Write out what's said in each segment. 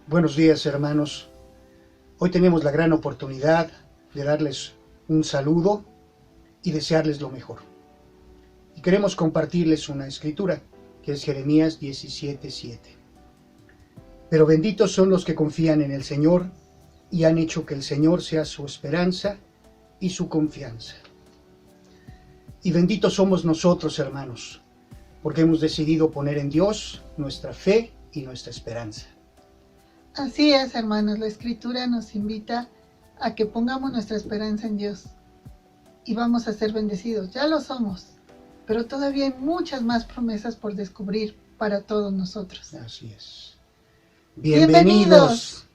Buenos días, hermanos. Hoy tenemos la gran oportunidad de darles un saludo y desearles lo mejor. Y queremos compartirles una escritura, que es Jeremías 17:7. Pero benditos son los que confían en el Señor y han hecho que el Señor sea su esperanza y su confianza. Y benditos somos nosotros, hermanos, porque hemos decidido poner en Dios nuestra fe y nuestra esperanza. Así es, hermanos, la Escritura nos invita a que pongamos nuestra esperanza en Dios y vamos a ser bendecidos. Ya lo somos, pero todavía hay muchas más promesas por descubrir para todos nosotros. Así es. Bienvenidos.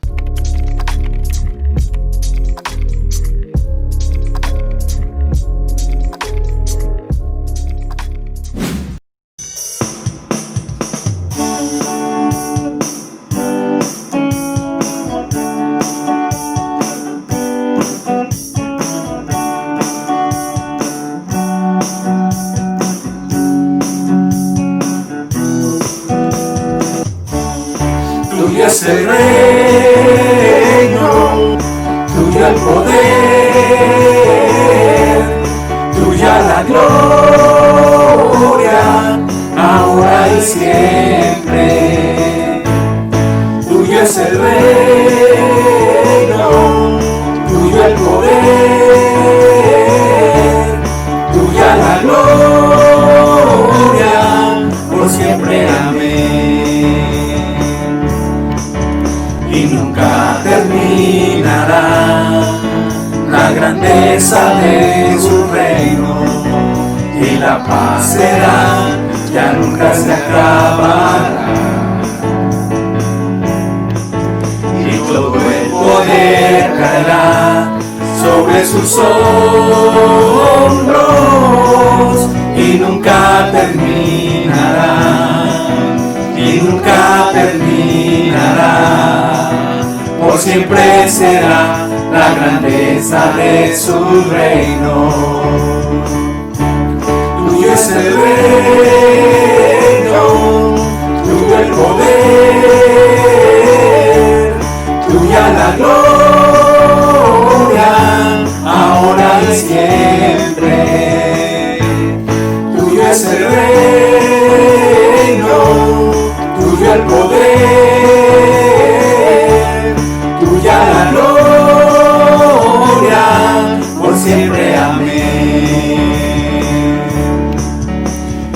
Tuyo es el reino, tuyo el poder, tuya la gloria, ahora y siempre. Tuyo es el reino, tuyo el poder, tuya la gloria, por siempre, amén. Y nunca terminará la grandeza de su reino, y la paz será, ya nunca se acabará. Y todo el poder caerá sobre sus hombros, y nunca terminará, y nunca terminará. Por siempre será la grandeza de su reino. Tuyo es el reino, tuyo el poder, tuya la gloria, ahora y siempre. Tuyo es el reino, tuyo el poder, tuya la gloria, por siempre, amén.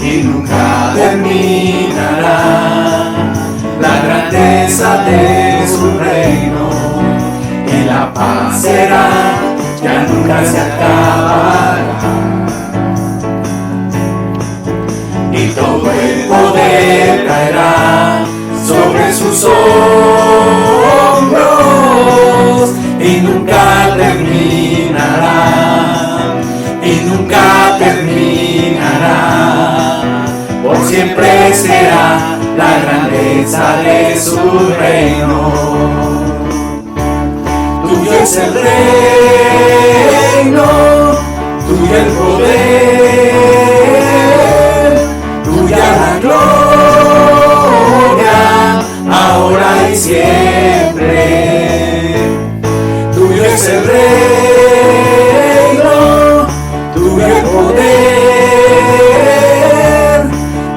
Y nunca terminará la grandeza de su reino, y la paz será, ya nunca se acabará. Y todo el poder caerá sobre sus hombros, y nunca terminará, y nunca terminará. Por siempre será la grandeza de su reino. Tuyo es el reino, tuyo el poder, tuya la gloria, ahora y siempre. Tuyo es el reino, tuyo el poder,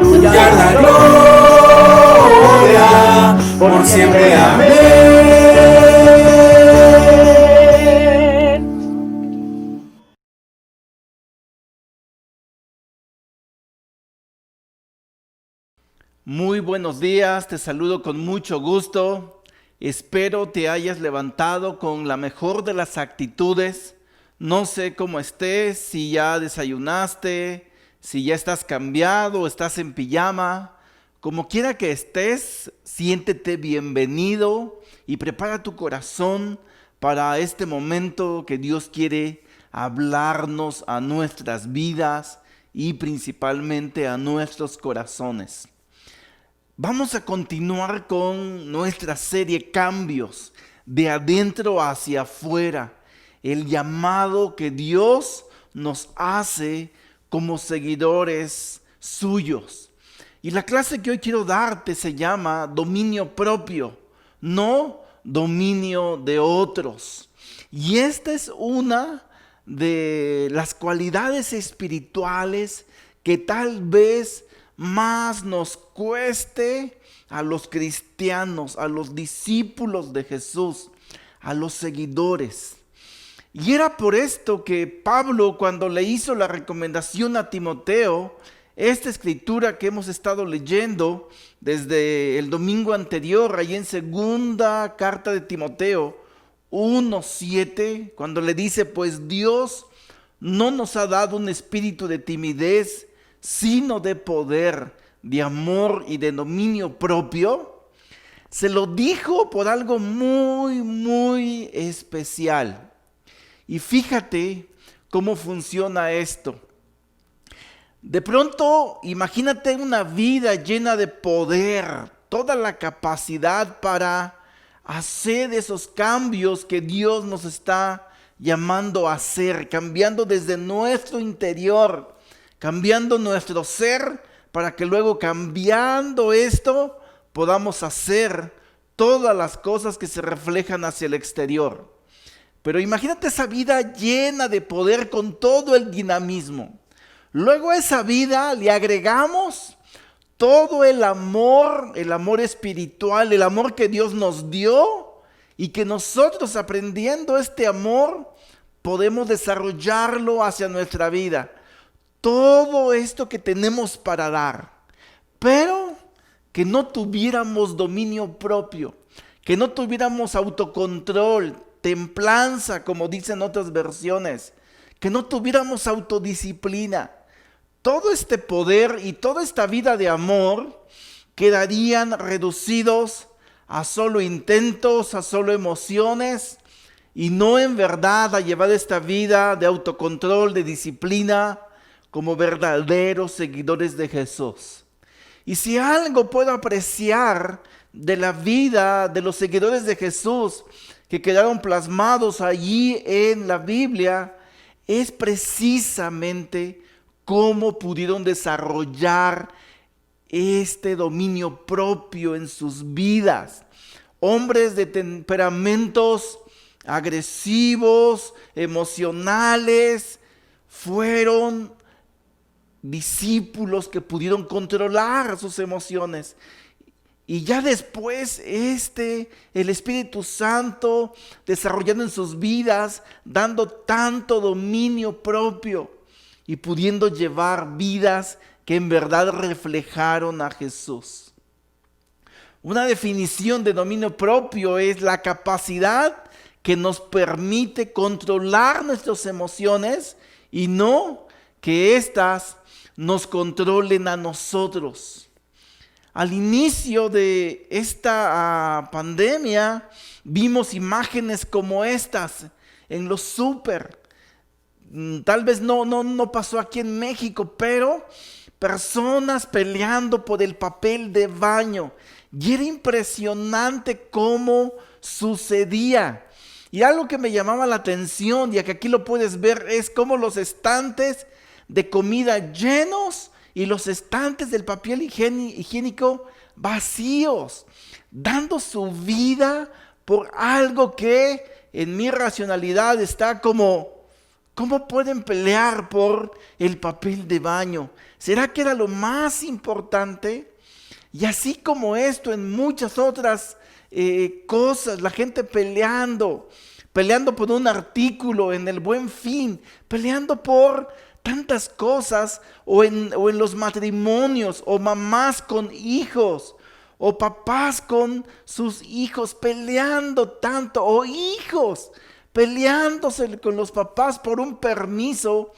tuya la gloria, por siempre, amén. Muy buenos días, te saludo con mucho gusto. Espero te hayas levantado con la mejor de las actitudes. No sé cómo estés, si ya desayunaste, si ya estás cambiado o estás en pijama. Como quiera que estés, siéntete bienvenido y prepara tu corazón para este momento que Dios quiere hablarnos a nuestras vidas y principalmente a nuestros corazones. Vamos a continuar con nuestra serie Cambios de adentro hacia afuera, el llamado que Dios nos hace como seguidores suyos. Y la clase que hoy quiero darte se llama Dominio Propio. no dominio de otros. Y esta es una de las cualidades espirituales que tal vez más nos cueste a los cristianos, a los discípulos de Jesús, a los seguidores. Y era por esto que Pablo, cuando le hizo la recomendación a Timoteo, esta escritura que hemos estado leyendo desde el domingo anterior, ahí en segunda carta de Timoteo 1:7, cuando le dice, pues Dios no nos ha dado un espíritu de timidez, sino de poder, de amor y de dominio propio, se lo dijo por algo muy especial. Y fíjate cómo funciona esto. De pronto, imagínate una vida llena de poder, toda la capacidad para hacer esos cambios que Dios nos está llamando a hacer, cambiando desde nuestro interior, cambiando nuestro ser, para que luego, cambiando esto, podamos hacer todas las cosas que se reflejan hacia el exterior. Pero imagínate esa vida llena de poder con todo el dinamismo. Luego a esa vida le agregamos todo el amor espiritual, el amor que Dios nos dio y que nosotros, aprendiendo este amor, podemos desarrollarlo hacia nuestra vida. Todo esto que tenemos para dar, pero que no tuviéramos dominio propio, que no tuviéramos autocontrol, templanza, como dicen otras versiones, que no tuviéramos autodisciplina. Todo este poder y toda esta vida de amor quedarían reducidos a solo intentos, a solo emociones, y no en verdad a llevar esta vida de autocontrol, de disciplina, como verdaderos seguidores de Jesús. Y si algo puedo apreciar de la vida de los seguidores de Jesús que quedaron plasmados allí en la Biblia, es precisamente cómo pudieron desarrollar este dominio propio en sus vidas. Hombres de temperamentos agresivos, emocionales, fueron discípulos que pudieron controlar sus emociones. Y ya después el Espíritu Santo desarrollando en sus vidas, dando tanto dominio propio y pudiendo llevar vidas que en verdad reflejaron a Jesús. Una definición de dominio propio es la capacidad que nos permite controlar nuestras emociones y no que éstas nos controlen a nosotros. Al inicio de esta pandemia vimos imágenes como estas en los súper. Tal vez no pasó aquí en México, pero personas peleando por el papel de baño. Y era impresionante cómo sucedía. Y algo que me llamaba la atención, y que aquí lo puedes ver, es cómo los estantes de comida llenos y los estantes del papel higiénico vacíos, dando su vida por algo que en mi racionalidad está como, ¿cómo pueden pelear por el papel de baño? ¿Será que era lo más importante? Y así como esto, en muchas otras cosas, la gente peleando por un artículo en el Buen Fin, peleando por tantas cosas, o en los matrimonios, o mamás con hijos, o papás con sus hijos peleando tanto, o hijos peleándose con los papás por un permiso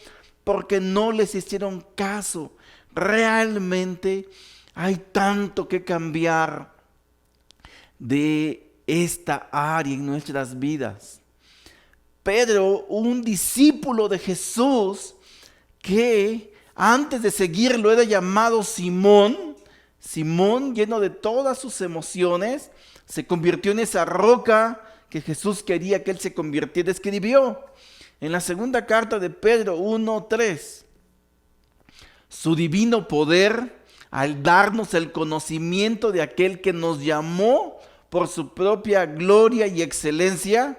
porque no les hicieron caso. Realmente hay tanto que cambiar de esta área en nuestras vidas. Pedro, un discípulo de Jesús, que antes de seguirlo era llamado Simón, lleno de todas sus emociones, se convirtió en esa roca que Jesús quería que él se convirtiera. Escribió en la segunda carta de Pedro 1:3, su divino poder al darnos el conocimiento de aquel que nos llamó por su propia gloria y excelencia,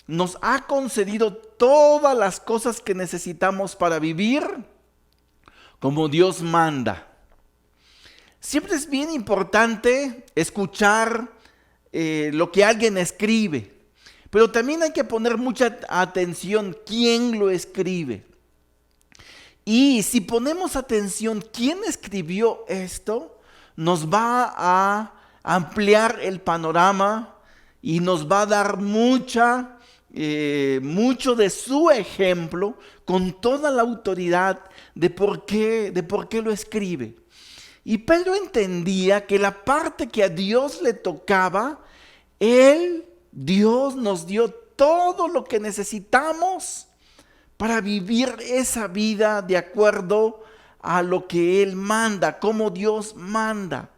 nos ha concedido todas las cosas que necesitamos para vivir como Dios manda. Siempre es bien importante escuchar lo que alguien escribe, pero también hay que poner mucha atención quién lo escribe. Y si ponemos atención quién escribió esto, nos va a ampliar el panorama y nos va a dar mucho de su ejemplo con toda la autoridad de por qué lo escribe. Y Pedro entendía que la parte que a Dios le tocaba, Dios nos dio todo lo que necesitamos para vivir esa vida de acuerdo a lo que Él manda, como Dios manda.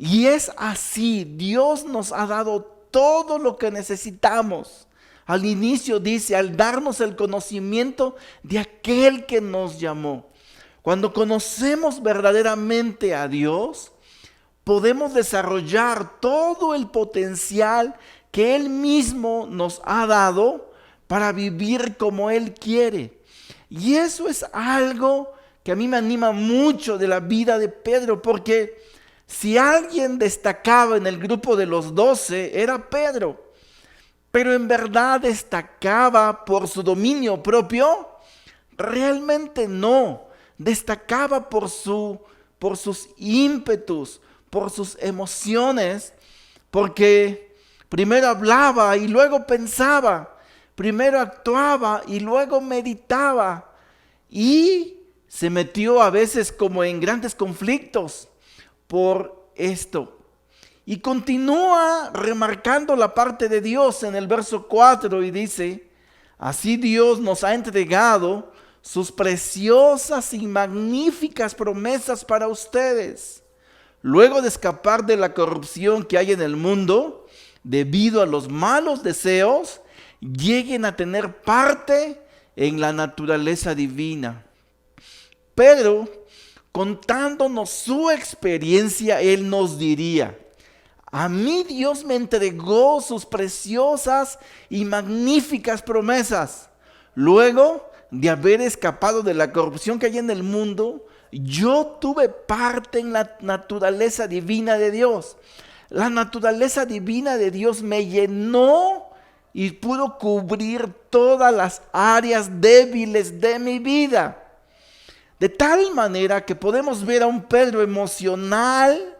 Y es así, Dios nos ha dado todo lo que necesitamos. Al inicio dice, al darnos el conocimiento de aquel que nos llamó. Cuando conocemos verdaderamente a Dios, podemos desarrollar todo el potencial que Él mismo nos ha dado para vivir como Él quiere. Y eso es algo que a mí me anima mucho de la vida de Pedro, porque si alguien destacaba en el grupo de los 12, era Pedro. Pero en verdad destacaba por su dominio propio, realmente no. Destacaba por sus ímpetus, por sus emociones, porque primero hablaba y luego pensaba, primero actuaba y luego meditaba, y se metió a veces como en grandes conflictos por esto. Y continúa remarcando la parte de Dios en el verso 4 y dice, así Dios nos ha entregado sus preciosas y magníficas promesas para ustedes. Luego de escapar de la corrupción que hay en el mundo, debido a los malos deseos, lleguen a tener parte en la naturaleza divina. Pedro, contándonos su experiencia, él nos diría, a mí Dios me entregó sus preciosas y magníficas promesas. Luego de haber escapado de la corrupción que hay en el mundo, yo tuve parte en la naturaleza divina de Dios. La naturaleza divina de Dios me llenó y pudo cubrir todas las áreas débiles de mi vida. De tal manera que podemos ver a un Pedro emocional,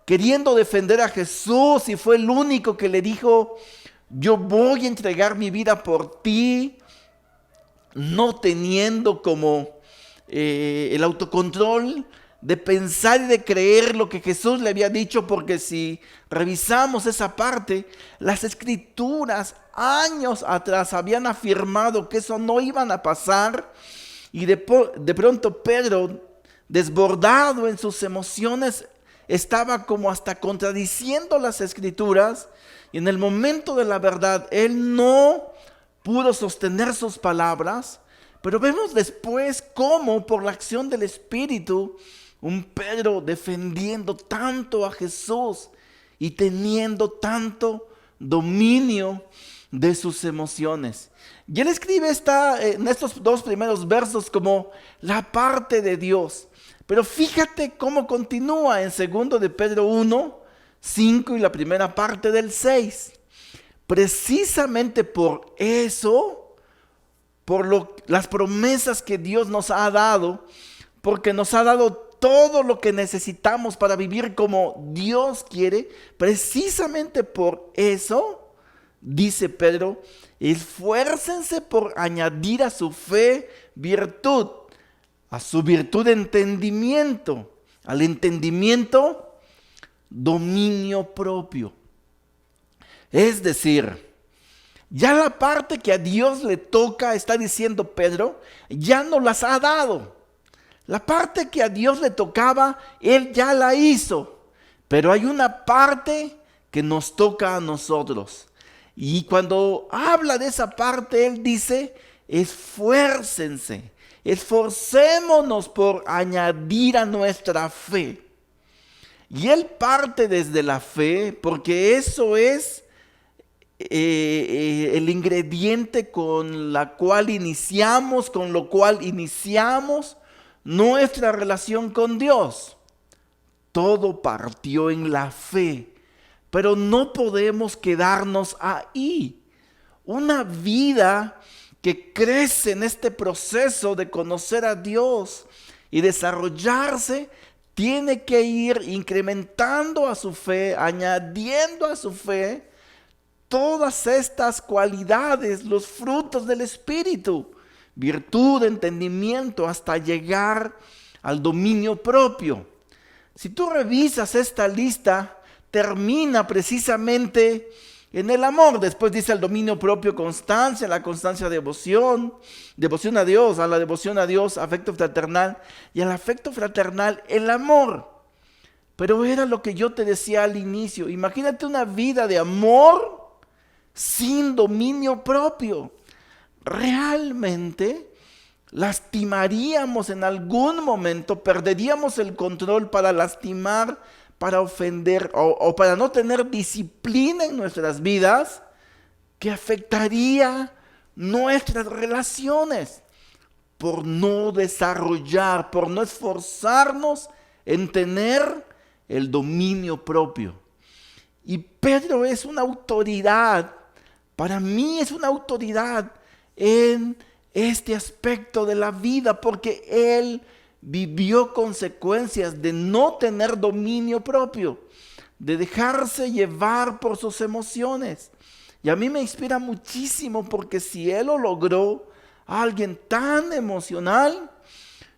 queriendo defender a Jesús, y fue el único que le dijo, yo voy a entregar mi vida por ti, no teniendo como el autocontrol de pensar y de creer lo que Jesús le había dicho, porque si revisamos esa parte, las escrituras años atrás habían afirmado que eso no iban a pasar, y de pronto Pedro, desbordado en sus emociones, estaba como hasta contradiciendo las escrituras, y en el momento de la verdad él no pudo sostener sus palabras. Pero vemos después cómo por la acción del Espíritu, un Pedro defendiendo tanto a Jesús y teniendo tanto dominio de sus emociones. Y él escribe en estos dos primeros versos como la parte de Dios. Pero fíjate cómo continúa en 2 de Pedro 1, 5 y la primera parte del 6. Precisamente por eso, las promesas que Dios nos ha dado, porque nos ha dado todo lo que necesitamos para vivir como Dios quiere, precisamente por eso, dice Pedro, esfuércense por añadir a su fe virtud, a su virtud entendimiento, al entendimiento dominio propio. Es decir, ya la parte que a Dios le toca, está diciendo Pedro, ya nos las ha dado. La parte que a Dios le tocaba, Él ya la hizo. Pero hay una parte que nos toca a nosotros. Y cuando habla de esa parte, Él dice, esforcémonos por añadir a nuestra fe. Y él parte desde la fe, porque eso es el ingrediente con lo cual iniciamos nuestra relación con Dios. Todo partió en la fe, pero no podemos quedarnos ahí. Una vida que crece en este proceso de conocer a Dios y desarrollarse, tiene que ir incrementando a su fe, añadiendo a su fe todas estas cualidades, los frutos del Espíritu, virtud, entendimiento, hasta llegar al dominio propio. Si tú revisas esta lista, termina precisamente en el amor. Después dice el dominio propio, constancia, la constancia, devoción a Dios, a la devoción a Dios, afecto fraternal, y al afecto fraternal, el amor. Pero era lo que yo te decía al inicio. Imagínate una vida de amor sin dominio propio. Realmente lastimaríamos en algún momento, perderíamos el control para lastimar, para ofender o para no tener disciplina en nuestras vidas, que afectaría nuestras relaciones por no desarrollar, por no esforzarnos en tener el dominio propio. Y Pedro es una autoridad, para mí es una autoridad en este aspecto de la vida, porque él vivió consecuencias de no tener dominio propio, de dejarse llevar por sus emociones. Y a mí me inspira muchísimo, porque si él lo logró, alguien tan emocional,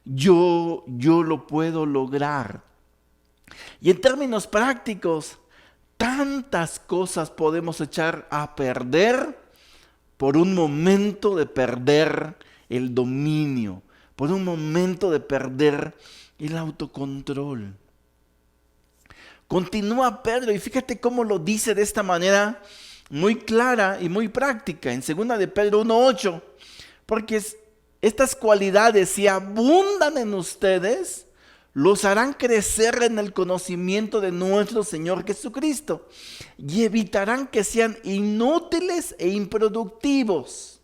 yo lo puedo lograr. Y en términos prácticos, tantas cosas podemos echar a perder por un momento de perder el dominio, por un momento de perder el autocontrol. Continúa Pedro y fíjate cómo lo dice de esta manera muy clara y muy práctica en 2 de Pedro 1:8, porque estas cualidades, si abundan en ustedes, los harán crecer en el conocimiento de nuestro Señor Jesucristo y evitarán que sean inútiles e improductivos.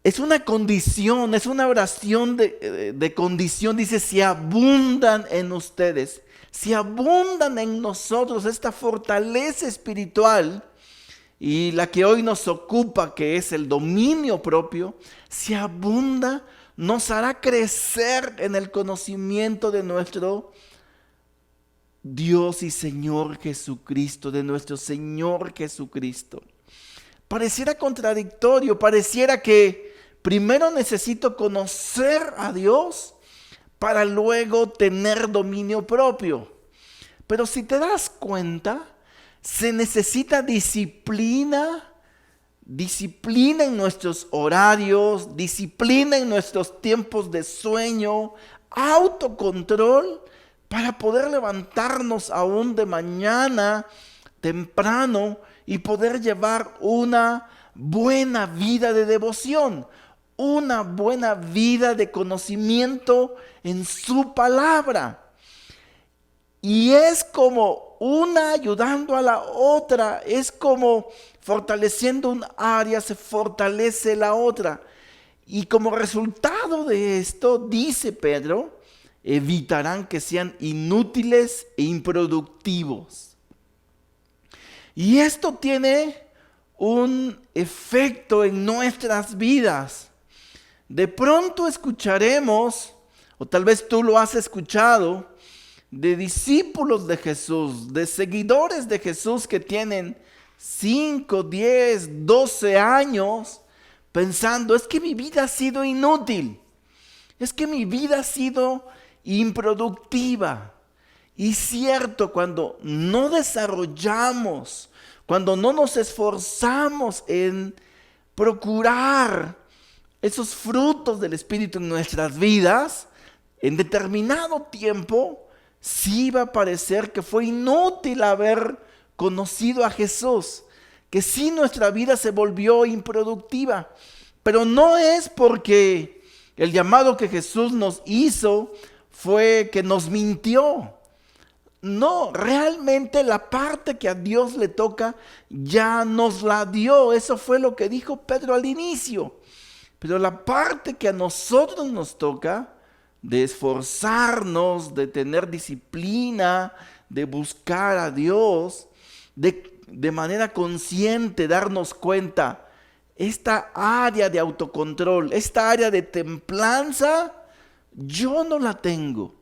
Es una condición, es una oración de condición. Dice, si abundan en ustedes, si abundan en nosotros esta fortaleza espiritual y la que hoy nos ocupa, que es el dominio propio, si abunda, nos hará crecer en el conocimiento de nuestro Dios y Señor Jesucristo, de nuestro Señor Jesucristo. Pareciera contradictorio, pareciera que primero necesito conocer a Dios para luego tener dominio propio. Pero si te das cuenta, se necesita disciplina en nuestros horarios, disciplina en nuestros tiempos de sueño, autocontrol para poder levantarnos aún de mañana temprano y poder llevar una buena vida de devoción, una buena vida de conocimiento en su palabra. Y es como una ayudando a la otra, es como fortaleciendo un área, se fortalece la otra. Y como resultado de esto, dice Pedro, evitarán que sean inútiles e improductivos. Y esto tiene un efecto en nuestras vidas. De pronto escucharemos, o tal vez tú lo has escuchado, de discípulos de Jesús, de seguidores de Jesús que tienen 5, 10, 12 años pensando, es que mi vida ha sido inútil, es que mi vida ha sido improductiva. Y cierto, cuando no desarrollamos, cuando no nos esforzamos en procurar esos frutos del Espíritu en nuestras vidas, en determinado tiempo, sí va a parecer que fue inútil haber conocido a Jesús, que sí nuestra vida se volvió improductiva. Pero no es porque el llamado que Jesús nos hizo fue que nos mintió. No, realmente la parte que a Dios le toca ya nos la dio. Eso fue lo que dijo Pedro al inicio. Pero la parte que a nosotros nos toca, de esforzarnos, de tener disciplina, de buscar a Dios, de manera consciente darnos cuenta, esta área de autocontrol, esta área de templanza, yo no la tengo.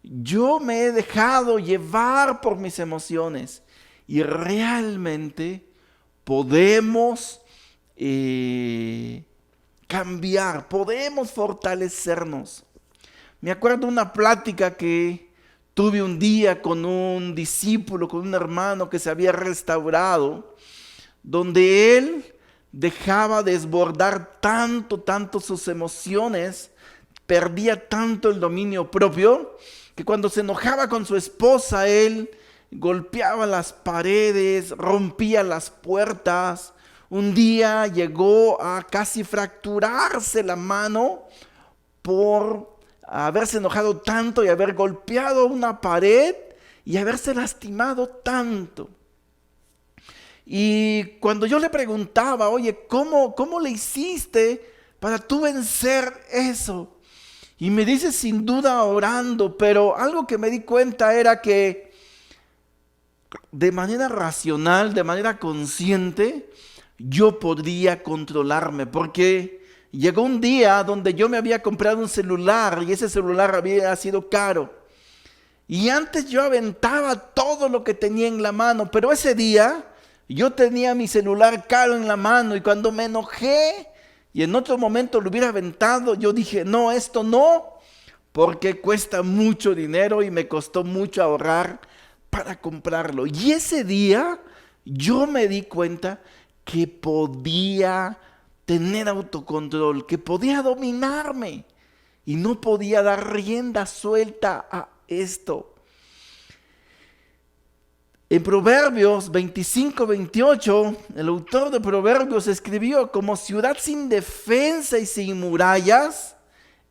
Yo me he dejado llevar por mis emociones y realmente podemos cambiar, podemos fortalecernos. Me acuerdo una plática que tuve un día con un discípulo, con un hermano que se había restaurado, donde él dejaba desbordar tanto sus emociones, perdía tanto el dominio propio, que cuando se enojaba con su esposa, él golpeaba las paredes, rompía las puertas. Un día llegó a casi fracturarse la mano por haberse enojado tanto y haber golpeado una pared y haberse lastimado tanto. Y cuando yo le preguntaba, oye, ¿cómo le hiciste para tú vencer eso? Y me dice, sin duda orando, pero algo que me di cuenta era que de manera racional, de manera consciente, yo podría controlarme, porque llegó un día donde yo me había comprado un celular y ese celular había sido caro. Y antes yo aventaba todo lo que tenía en la mano, pero ese día yo tenía mi celular caro en la mano y cuando me enojé y en otro momento lo hubiera aventado, yo dije, no, esto no, porque cuesta mucho dinero y me costó mucho ahorrar para comprarlo. Y ese día yo me di cuenta que podía tener autocontrol, que podía dominarme y no podía dar rienda suelta a esto. En Proverbios 25-28, el autor de Proverbios escribió, como ciudad sin defensa y sin murallas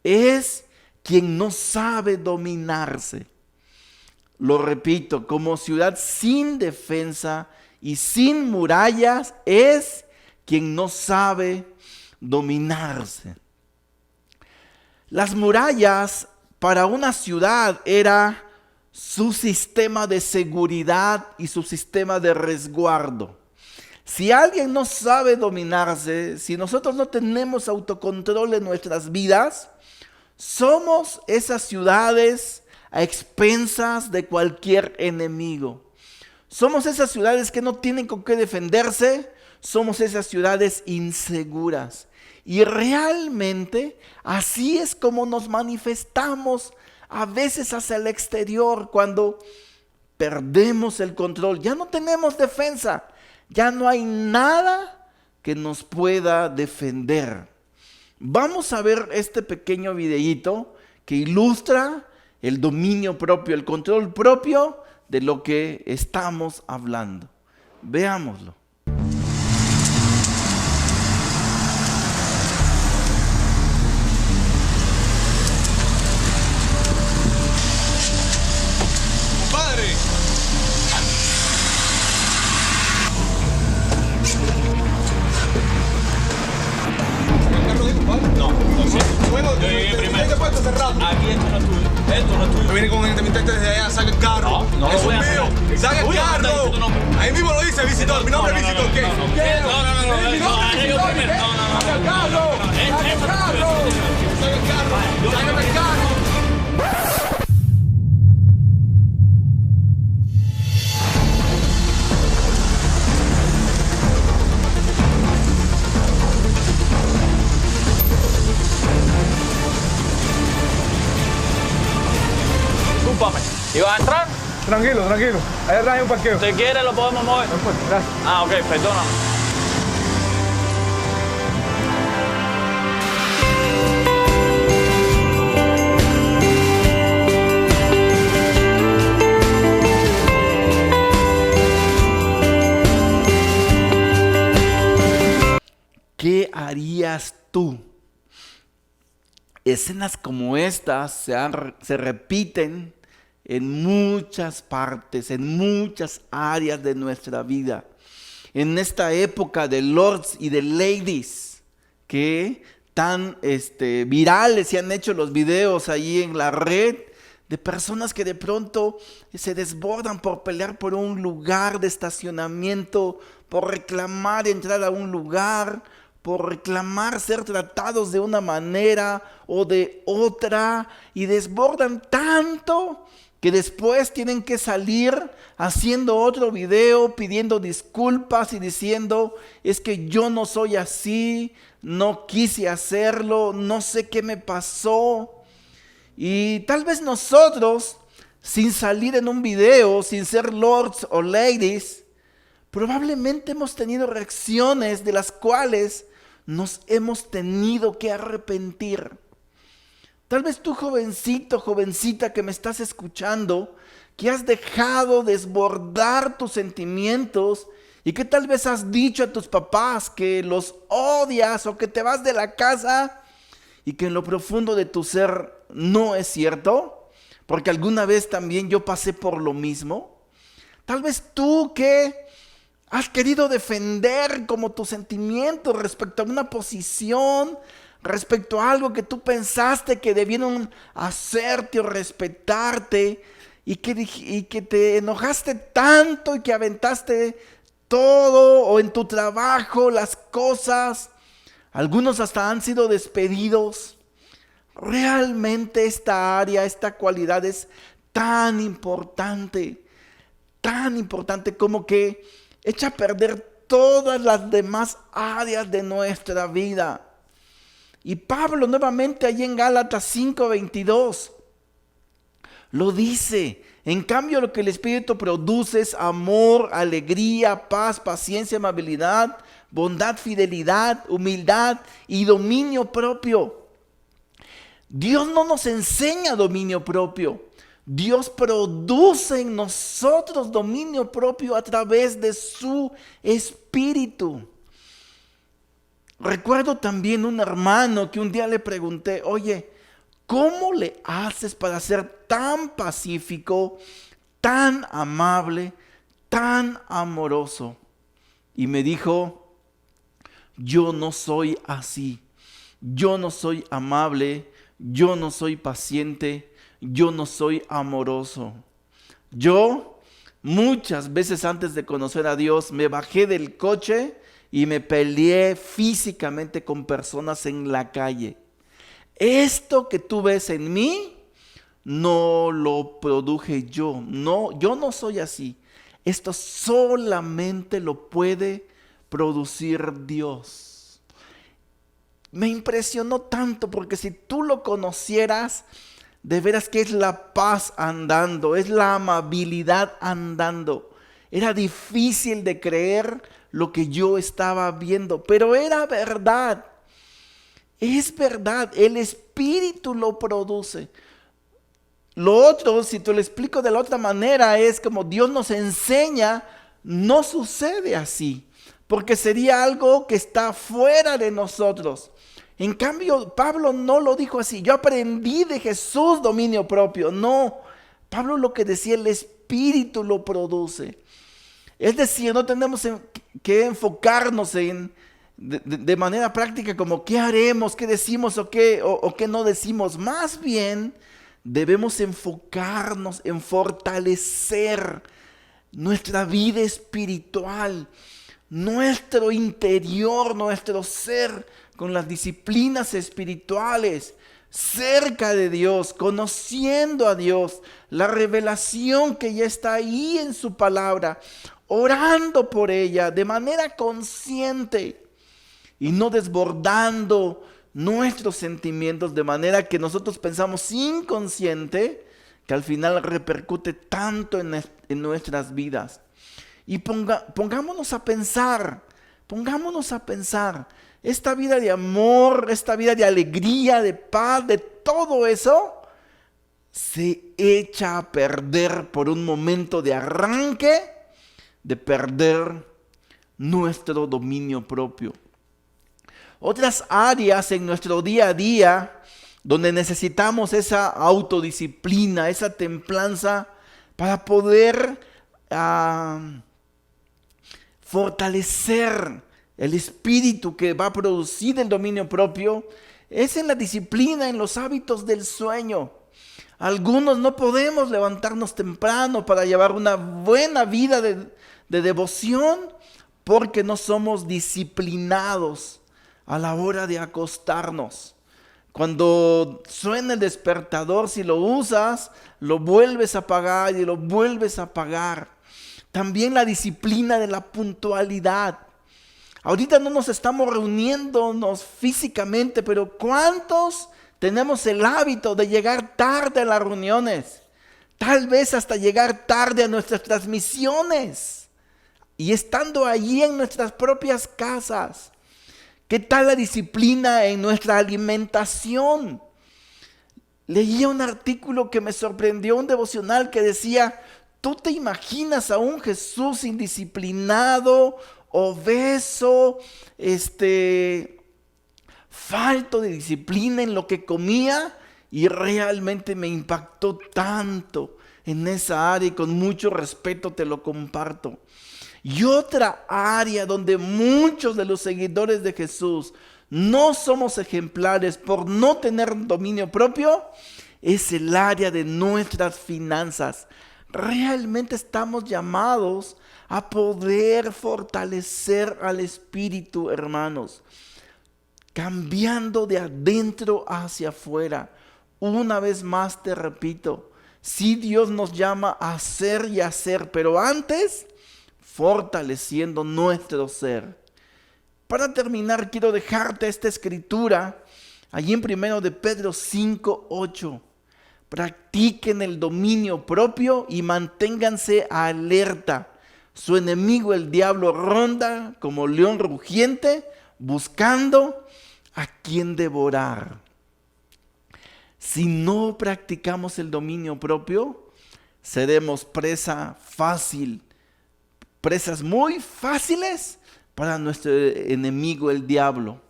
es quien no sabe dominarse. Lo repito, como ciudad sin defensa y sin murallas es quien no sabe dominarse. Las murallas para una ciudad era su sistema de seguridad y su sistema de resguardo. Si alguien no sabe dominarse, si nosotros no tenemos autocontrol en nuestras vidas, somos esas ciudades a expensas de cualquier enemigo. Somos esas ciudades que no tienen con qué defenderse, somos esas ciudades inseguras. Y realmente así es como nos manifestamos a veces hacia el exterior cuando perdemos el control. Ya no tenemos defensa, ya no hay nada que nos pueda defender. Vamos a ver este pequeño videíto que ilustra el dominio propio, el control propio de lo que estamos hablando. Veámoslo. Aquí esto no es tuyo. Esto no es tuyo. Me viene con un intermitente desde allá, saca el carro. No, no es lo voy a mío. hacer. Saca el Uy, carro. anda, dice tu nombre. Ahí mismo lo dice, visitor. Mi nombre es visitor. ¿Qué? No, yo primero. Saca el carro. Saca el carro. Saca el carro. Sácame el carro. Discúlpame. ¿Ibas a entrar? Tranquilo, tranquilo. Allá atrás hay un parqueo. Si quieres lo podemos mover. Gracias. Ah, ok, perdona. ¿Qué harías tú? Escenas como estas se repiten en muchas partes, en muchas áreas de nuestra vida. En esta época de lords y de ladies, que tan virales se han hecho los videos ahí en la red, de personas que de pronto se desbordan por pelear por un lugar de estacionamiento, por reclamar entrar a un lugar, por reclamar ser tratados de una manera o de otra, y desbordan tanto que después tienen que salir haciendo otro video, pidiendo disculpas y diciendo, es que yo no soy así, no quise hacerlo, no sé qué me pasó. Y tal vez nosotros, sin salir en un video, sin ser lords o ladies, probablemente hemos tenido reacciones de las cuales nos hemos tenido que arrepentir. Tal vez tú, jovencito, jovencita que me estás escuchando, que has dejado desbordar tus sentimientos y que tal vez has dicho a tus papás que los odias o que te vas de la casa y que en lo profundo de tu ser no es cierto, porque alguna vez también yo pasé por lo mismo. Tal vez tú que has querido defender como tus sentimientos respecto a una posición, respecto a algo que tú pensaste que debieron hacerte o respetarte, y que te enojaste tanto y que aventaste todo, o en tu trabajo las cosas, algunos hasta han sido despedidos. Realmente esta área, esta cualidad es tan importante como que echa a perder todas las demás áreas de nuestra vida. Y Pablo nuevamente allí en Gálatas 5:22 lo dice. En cambio, lo que el Espíritu produce es amor, alegría, paz, paciencia, amabilidad, bondad, fidelidad, humildad y dominio propio. Dios no nos enseña dominio propio. Dios produce en nosotros dominio propio a través de su Espíritu. Recuerdo también un hermano que un día le pregunté, oye, ¿cómo le haces para ser tan pacífico, tan amable, tan amoroso? Y me dijo, yo no soy así, yo no soy amable, yo no soy paciente, yo no soy amoroso. Yo muchas veces antes de conocer a Dios me bajé del coche y me peleé físicamente con personas en la calle. Esto que tú ves en mí, no lo produje yo. No, yo no soy así. Esto solamente lo puede producir Dios. Me impresionó tanto porque si tú lo conocieras, de veras que es la paz andando, es la amabilidad andando. Era difícil de creer lo que yo estaba viendo, pero era verdad. Es verdad, el Espíritu lo produce. Lo otro, si te lo explico de la otra manera, es como Dios nos enseña, no sucede así, porque sería algo que está fuera de nosotros. En cambio, Pablo no lo dijo así, yo aprendí de Jesús dominio propio. No, Pablo lo que decía, el Espíritu lo produce. Es decir, no tenemos que enfocarnos de manera práctica como qué haremos, qué decimos o qué no decimos. Más bien debemos enfocarnos en fortalecer nuestra vida espiritual, nuestro interior, nuestro ser, con las disciplinas espirituales, cerca de Dios, conociendo a Dios, la revelación que ya está ahí en su palabra, orando por ella de manera consciente y no desbordando nuestros sentimientos de manera que nosotros pensamos inconsciente, que al final repercute tanto en nuestras vidas. Y pongámonos a pensar, esta vida de amor, esta vida de alegría, de paz, de todo eso, se echa a perder por un momento de arranque, de perder nuestro dominio propio. Otras áreas en nuestro día a día donde necesitamos esa autodisciplina, esa templanza para poder fortalecer el espíritu que va a producir el dominio propio, es en la disciplina, en los hábitos del sueño. Algunos no podemos levantarnos temprano para llevar una buena vida de devoción porque no somos disciplinados a la hora de acostarnos. Cuando suena el despertador, si lo usas, lo vuelves a apagar y lo vuelves a apagar. También la disciplina de la puntualidad. Ahorita no nos estamos reuniéndonos físicamente, pero ¿cuántos tenemos el hábito de llegar tarde a las reuniones? Tal vez hasta llegar tarde a nuestras transmisiones. Y estando allí en nuestras propias casas. ¿Qué tal la disciplina en nuestra alimentación? Leía un artículo que me sorprendió, un devocional que decía: ¿tú te imaginas a un Jesús indisciplinado, obeso, falto de disciplina en lo que comía? Y realmente me impactó tanto en esa área y con mucho respeto te lo comparto. Y otra área donde muchos de los seguidores de Jesús no somos ejemplares por no tener dominio propio es el área de nuestras finanzas. Realmente estamos llamados a poder fortalecer al espíritu, hermanos, cambiando de adentro hacia afuera. Una vez más te repito, sí, Dios nos llama a hacer y hacer, pero antes fortaleciendo nuestro ser. Para terminar, quiero dejarte esta escritura allí en 1 de Pedro 5:8. Practiquen el dominio propio y manténganse alerta. Su enemigo, el diablo, ronda como león rugiente, buscando a quien devorar. Si no practicamos el dominio propio, seremos presa fácil, presas muy fáciles para nuestro enemigo, el diablo,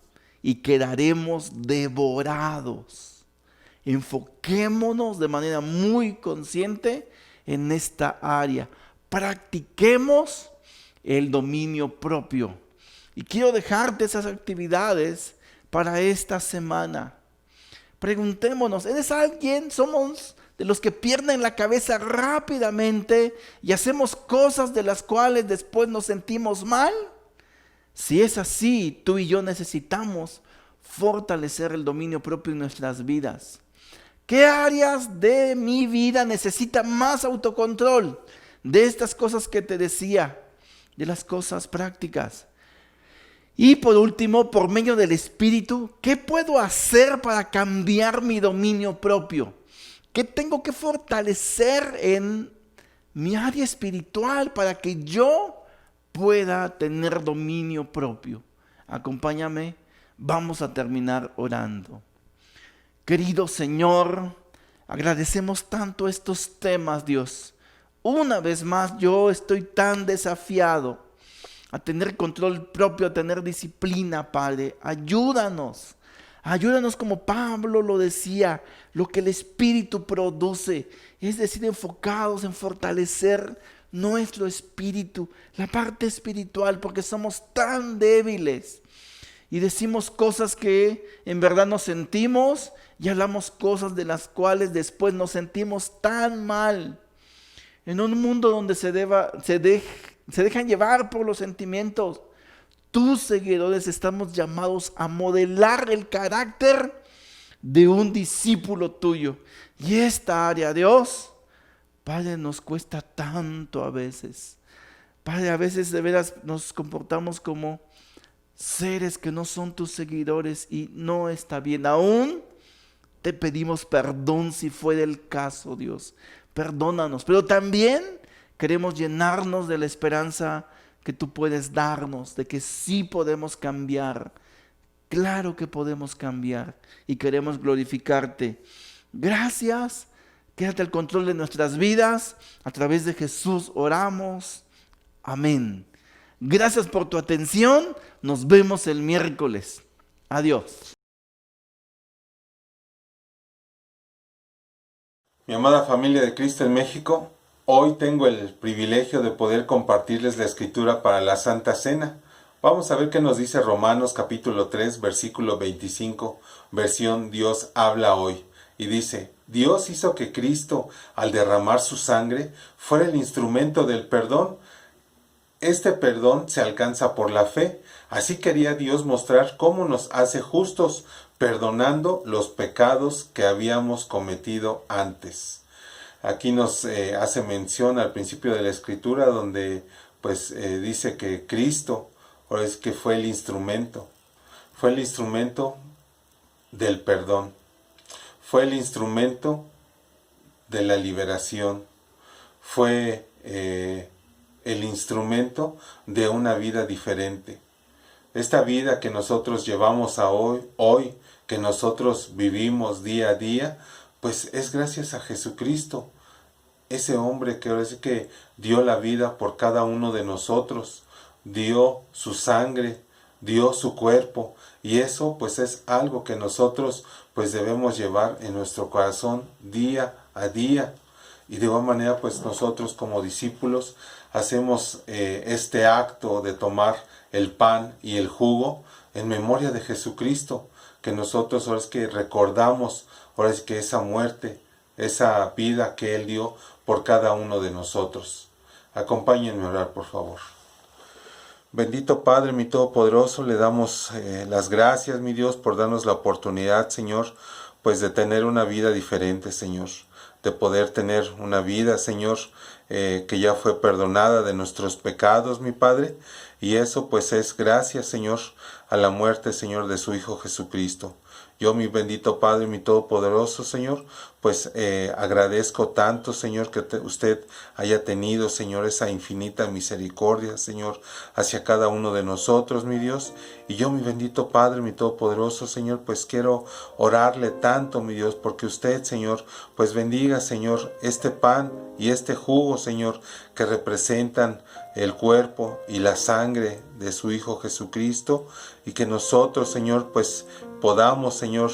y quedaremos devorados. Enfoquémonos de manera muy consciente en esta área. Practiquemos el dominio propio. Y quiero dejarte esas actividades para esta semana. Preguntémonos, ¿eres alguien? ¿Somos de los que pierden la cabeza rápidamente y hacemos cosas de las cuales después nos sentimos mal? Si es así, tú y yo necesitamos fortalecer el dominio propio en nuestras vidas. ¿Qué áreas de mi vida necesitan más autocontrol? De estas cosas que te decía, de las cosas prácticas. Y por último, por medio del Espíritu, ¿qué puedo hacer para cambiar mi dominio propio? ¿Qué tengo que fortalecer en mi área espiritual para que yo pueda tener dominio propio? Acompáñame, vamos a terminar orando. Querido Señor, agradecemos tanto estos temas, Dios. Una vez más yo estoy tan desafiado a tener control propio, a tener disciplina, Padre. Ayúdanos como Pablo lo decía, lo que el Espíritu produce, es decir, enfocados en fortalecer nuestro espíritu, la parte espiritual, porque somos tan débiles y decimos cosas que en verdad nos sentimos y hablamos cosas de las cuales después nos sentimos tan mal. En un mundo donde se dejan llevar por los sentimientos, tus seguidores estamos llamados a modelar el carácter de un discípulo tuyo. Y esta área, Dios, Padre, nos cuesta tanto a veces. Padre, a veces de veras nos comportamos como seres que no son tus seguidores y no está bien. Aún te pedimos perdón si fue el caso, Dios. Perdónanos, pero también queremos llenarnos de la esperanza que tú puedes darnos, de que sí podemos cambiar. Claro que podemos cambiar y queremos glorificarte. Gracias, quédate al control de nuestras vidas. A través de Jesús oramos. Amén. Gracias por tu atención. Nos vemos el miércoles. Adiós. Mi amada familia de Cristo en México, hoy tengo el privilegio de poder compartirles la escritura para la Santa Cena. Vamos a ver qué nos dice Romanos capítulo 3, versículo 25, versión Dios habla hoy. Y dice, Dios hizo que Cristo, al derramar su sangre, fuera el instrumento del perdón. Este perdón se alcanza por la fe. Así quería Dios mostrar cómo nos hace justos, perdonando los pecados que habíamos cometido antes. Aquí nos hace mención al principio de la escritura donde dice que Cristo es que fue el instrumento del perdón, fue el instrumento de la liberación, fue el instrumento de una vida diferente. Esta vida que nosotros llevamos a hoy, que nosotros vivimos día a día, pues es gracias a Jesucristo, ese hombre que dio la vida por cada uno de nosotros, dio su sangre, dio su cuerpo, y eso pues es algo que nosotros pues debemos llevar en nuestro corazón día a día. Y de igual manera pues nosotros como discípulos hacemos este acto de tomar el pan y el jugo en memoria de Jesucristo, que nosotros ahora es que recordamos, ahora es que esa muerte, esa vida que Él dio por cada uno de nosotros. Acompáñenme a orar, por favor. Bendito Padre, mi Todopoderoso, le damos las gracias, mi Dios, por darnos la oportunidad, Señor, pues de tener una vida diferente, Señor, de poder tener una vida, Señor, que ya fue perdonada de nuestros pecados, mi Padre, y eso pues es gracias, Señor, a la muerte, Señor, de su Hijo Jesucristo. Yo, mi bendito Padre, mi Todopoderoso, Señor, pues agradezco tanto, Señor, que usted haya tenido, Señor, esa infinita misericordia, Señor, hacia cada uno de nosotros, mi Dios. Y yo, mi bendito Padre, mi Todopoderoso, Señor, pues quiero orarle tanto, mi Dios, porque usted, Señor, pues bendiga, Señor, este pan y este jugo, Señor, que representan el cuerpo y la sangre de su Hijo Jesucristo, y que nosotros, Señor, pues podamos, Señor,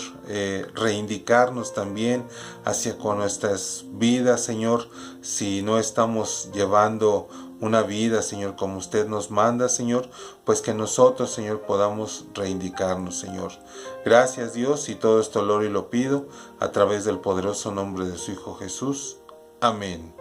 reivindicarnos también hacia con nuestras vidas, Señor, si no estamos llevando una vida, Señor, como usted nos manda, Señor, pues que nosotros, Señor, podamos reivindicarnos, Señor. Gracias, Dios, y todo esto lo oro y lo pido a través del poderoso nombre de su Hijo Jesús. Amén.